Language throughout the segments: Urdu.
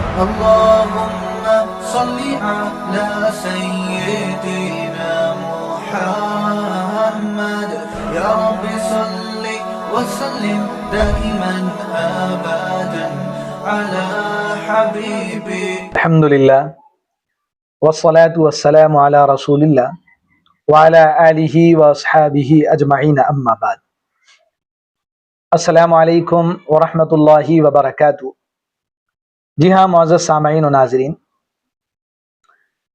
اللهم صل على سيدنا محمد يا رب صل وسلم دائما أبدا على حبيبي. الحمد لله والصلاة والسلام على رسول الله وعلى آله وأصحابه أجمعين أما بعد. السلام علیکم ورحمۃ اللہ وبرکاتہ. جی ہاں معزز سامعین و ناظرین،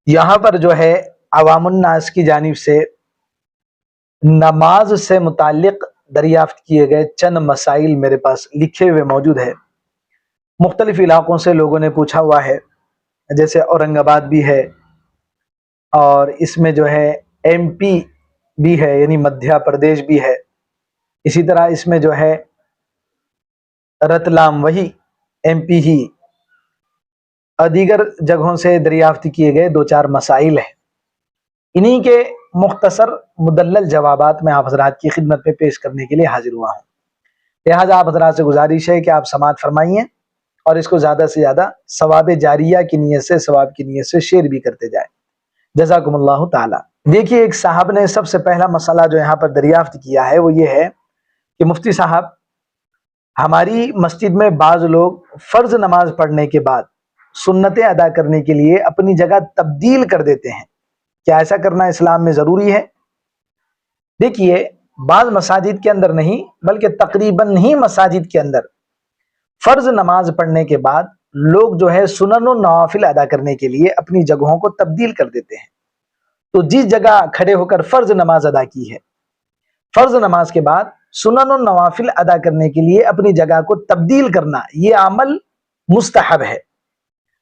یہاں پر جو ہے عوام الناس کی جانب سے نماز سے متعلق دریافت کیے گئے چند مسائل میرے پاس لکھے ہوئے موجود ہے. مختلف علاقوں سے لوگوں نے پوچھا ہوا ہے، جیسے اورنگ آباد بھی ہے اور اس میں جو ہے ایم پی بھی ہے یعنی مدھیہ پردیش بھی ہے، اسی طرح اس میں جو ہے رتلام وہی ایم پی ہی اور دیگر جگہوں سے دریافت کیے گئے دو چار مسائل ہیں. انہی کے مختصر مدلل جوابات میں آپ حضرات کی خدمت میں پیش کرنے کے لیے حاضر ہوا ہوں. لہٰذا آپ حضرات سے گزارش ہے کہ آپ سماعت فرمائیے اور اس کو زیادہ سے زیادہ ثواب جاریہ کی نیت سے، ثواب کی نیت سے شیئر بھی کرتے جائیں. جزاکم اللہ تعالی. دیکھیے، ایک صاحب نے سب سے پہلا مسئلہ جو یہاں پر دریافت کیا ہے وہ یہ ہے کہ مفتی صاحب، ہماری مسجد میں بعض لوگ فرض نماز پڑھنے کے بعد سنتیں ادا کرنے کے لیے اپنی جگہ تبدیل کر دیتے ہیں، کیا ایسا کرنا اسلام میں ضروری ہے؟ دیکھیے، بعض مساجد کے اندر نہیں بلکہ تقریباً ہی مساجد کے اندر فرض نماز پڑھنے کے بعد لوگ جو ہے سنن و نوافل ادا کرنے کے لیے اپنی جگہوں کو تبدیل کر دیتے ہیں. تو جس جگہ کھڑے ہو کر فرض نماز ادا کی ہے، فرض نماز کے بعد سنن و نوافل ادا کرنے کے لیے اپنی جگہ کو تبدیل کرنا یہ عمل مستحب ہے.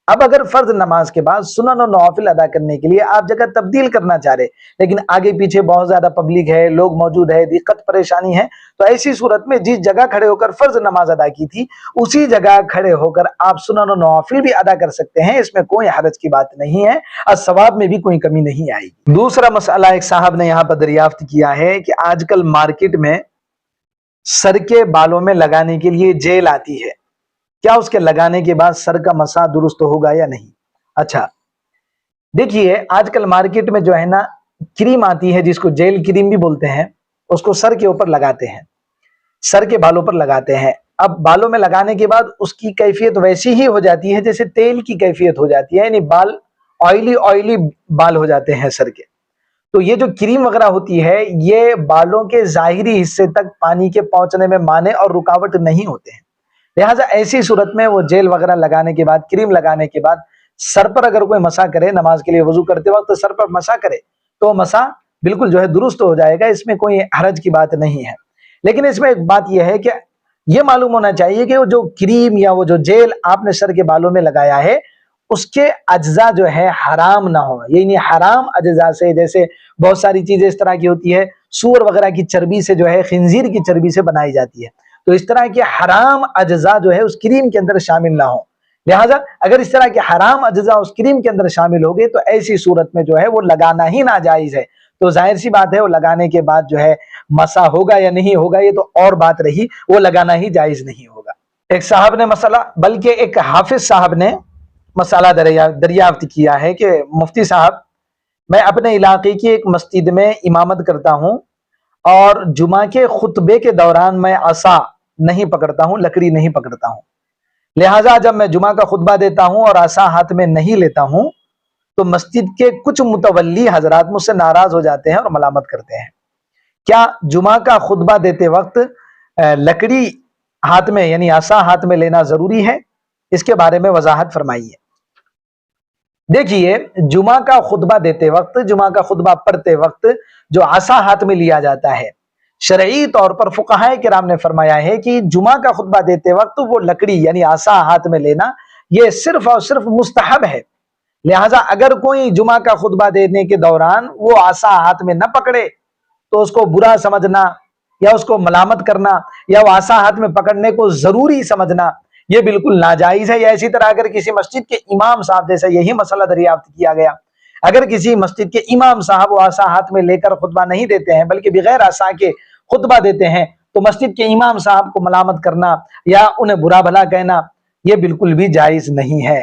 اب اگر فرض نماز کے بعد سنن و نوافل ادا کرنے کے لیے آپ جگہ تبدیل کرنا چاہ رہے لیکن آگے پیچھے بہت زیادہ پبلک ہے، لوگ موجود ہے، دقت پریشانی ہے، تو ایسی صورت میں جس جگہ کھڑے ہو کر فرض نماز ادا کی تھی اسی جگہ کھڑے ہو کر آپ سنن و نوافل بھی ادا کر سکتے ہیں. اس میں کوئی حرج کی بات نہیں ہے اور ثواب میں بھی کوئی کمی نہیں آئے گی. دوسرا مسئلہ ایک صاحب نے یہاں پر دریافت کیا ہے کہ آج کل مارکیٹ میں سر کے بالوں میں لگانے کے لیے جیل آتی ہے، کیا اس کے لگانے کے بعد سر کا مسح درست ہوگا یا نہیں؟ اچھا، دیکھیے، آج کل مارکیٹ میں جو ہے نا کریم آتی ہے جس کو جیل کریم بھی بولتے ہیں، اس کو سر کے اوپر لگاتے ہیں، سر کے بالوں پر لگاتے ہیں. اب بالوں میں لگانے کے بعد اس کی کیفیت ویسی ہی ہو جاتی ہے جیسے تیل کی کیفیت ہو جاتی ہے، یعنی بال آئلی بال ہو جاتے ہیں سر کے. تو یہ جو کریم وغیرہ ہوتی ہے یہ بالوں کے ظاہری حصے تک پانی کے پہنچنے میں مانع اور رکاوٹ نہیں ہوتے ہیں. لہٰذا ایسی صورت میں وہ جیل وغیرہ لگانے کے بعد، کریم لگانے کے بعد سر پر اگر کوئی مسح کرے، نماز کے لیے وضو کرتے وقت سر پر مسح کرے تو مسح بالکل جو ہے درست ہو جائے گا، اس میں کوئی حرج کی بات نہیں ہے. لیکن اس میں ایک بات یہ ہے کہ یہ معلوم ہونا چاہیے کہ وہ جو کریم یا وہ جو جیل آپ نے سر کے بالوں میں لگایا ہے اس کے اجزاء جو ہے حرام نہ ہو. یعنی حرام اجزاء سے، جیسے بہت ساری چیزیں اس طرح کی ہوتی ہے، سور وغیرہ کی چربی سے جو ہے، خنزیر کی چربی سے بنائی جاتی ہے، تو اس طرح کے حرام اجزاء جو ہے اس کریم کے اندر شامل نہ ہو. لہٰذا اگر اس طرح کے حرام اجزاء اس کریم کے اندر شامل ہو گئے تو ایسی صورت میں جو ہے وہ لگانا ہی ناجائز ہے. تو ظاہر سی بات ہے وہ لگانے کے بعد جو ہے مسح ہوگا یا نہیں ہوگا یہ تو اور بات رہی، وہ لگانا ہی جائز نہیں ہوگا. ایک صاحب نے مسئلہ، بلکہ ایک حافظ صاحب نے مسئلہ دریافت کیا ہے کہ مفتی صاحب، میں اپنے علاقے کی ایک مسجد میں امامت کرتا ہوں اور جمعہ کے خطبے کے دوران میں عصا نہیں پکڑتا ہوں، لکڑی نہیں پکڑتا ہوں. لہٰذا جب میں جمعہ کا خطبہ دیتا ہوں اور عصا ہاتھ میں نہیں لیتا ہوں تو مسجد کے کچھ متولی حضرات مجھ سے ناراض ہو جاتے ہیں اور ملامت کرتے ہیں. کیا جمعہ کا خطبہ دیتے وقت لکڑی ہاتھ میں یعنی عصا ہاتھ میں لینا ضروری ہے؟ اس کے بارے میں وضاحت فرمائیے. دیکھیے، جمعہ کا خطبہ دیتے وقت، جمعہ کا خطبہ پڑھتے وقت جو عصا ہاتھ میں لیا جاتا ہے، شرعی طور پر فقہائے کرام نے فرمایا ہے کہ جمعہ کا خطبہ دیتے وقت وہ لکڑی یعنی عصا ہاتھ میں لینا یہ صرف اور صرف مستحب ہے. لہٰذا اگر کوئی جمعہ کا خطبہ دینے کے دوران وہ عصا ہاتھ میں نہ پکڑے تو اس کو برا سمجھنا یا اس کو ملامت کرنا یا وہ عصا ہاتھ میں پکڑنے کو ضروری سمجھنا یہ بالکل ناجائز ہے. یا اسی طرح اگر کسی مسجد کے امام صاحب، جیسے یہی مسئلہ دریافت کیا گیا، اگر کسی مسجد کے امام صاحب وہ عصا ہاتھ میں لے کر خطبہ نہیں دیتے ہیں بلکہ بغیر عصا کے خطبہ دیتے ہیں تو مسجد کے امام صاحب کو ملامت کرنا یا انہیں برا بھلا کہنا یہ بالکل بھی جائز نہیں ہے.